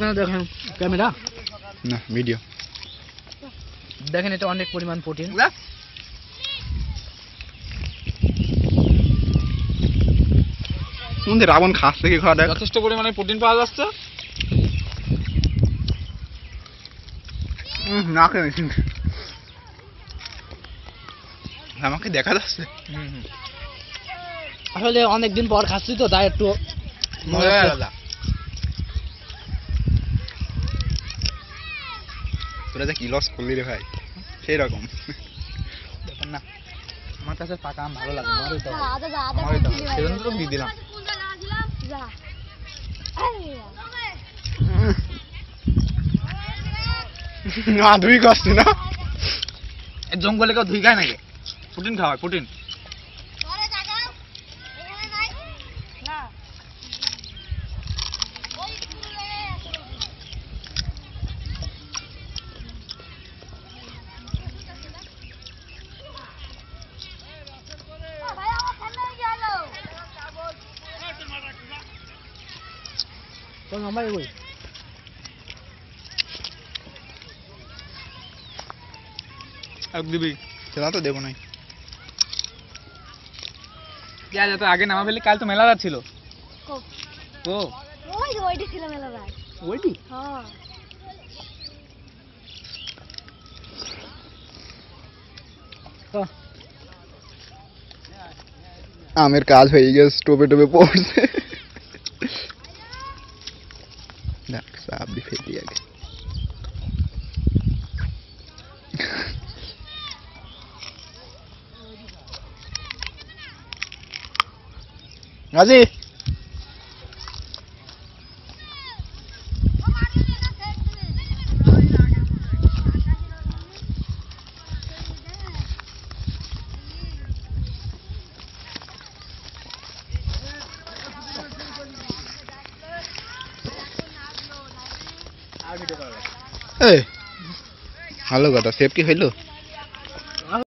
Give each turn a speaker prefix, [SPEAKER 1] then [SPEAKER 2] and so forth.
[SPEAKER 1] আপনারা দেখেন ক্যামেরা
[SPEAKER 2] না ভিডিও
[SPEAKER 1] দেখেন, এটা অনেক পরিমাণ প্রোটিন।
[SPEAKER 2] মধ্যে রাবণ খাচ্ছে কি খাওয়া
[SPEAKER 3] যথেষ্ট পরিমাণে প্রোটিন পাওয়া যাচ্ছে।
[SPEAKER 2] না খেয়ে আমাকে দেখা যাচ্ছে।
[SPEAKER 1] আসলে অনেকদিন পর খাচ্ছি তো, তাই একটু মজা আলাদা।
[SPEAKER 2] তোরা যে কি লস করলি রে ভাই, সেই রকম
[SPEAKER 1] দেখেন না, আমার কাছে পাকা আম ভালো লাগে,
[SPEAKER 3] সেজন্য তো দিয়ে দিলাম।
[SPEAKER 2] না ধুই করছি না,
[SPEAKER 3] জঙ্গলে কেউ ধুই খায় নাকি? প্রোটিন খাওয়ায়, প্রোটিন।
[SPEAKER 2] দিবি সেটা তো দেবো নাই।
[SPEAKER 3] পেঁয়াজ এত আগে নামা ফেলে, কাল তো মেলা যাচ্ছিল। ও
[SPEAKER 4] ওইটি ছিল মেলা রাত।
[SPEAKER 3] ওইটি
[SPEAKER 2] আমের কাজ হয়ে গেছে, টোপে টোপে পড়ছে। দেখ সাপ দিয়ে ফেলি আগে। রাজি ভালো কথা, সেফ কি হইলো?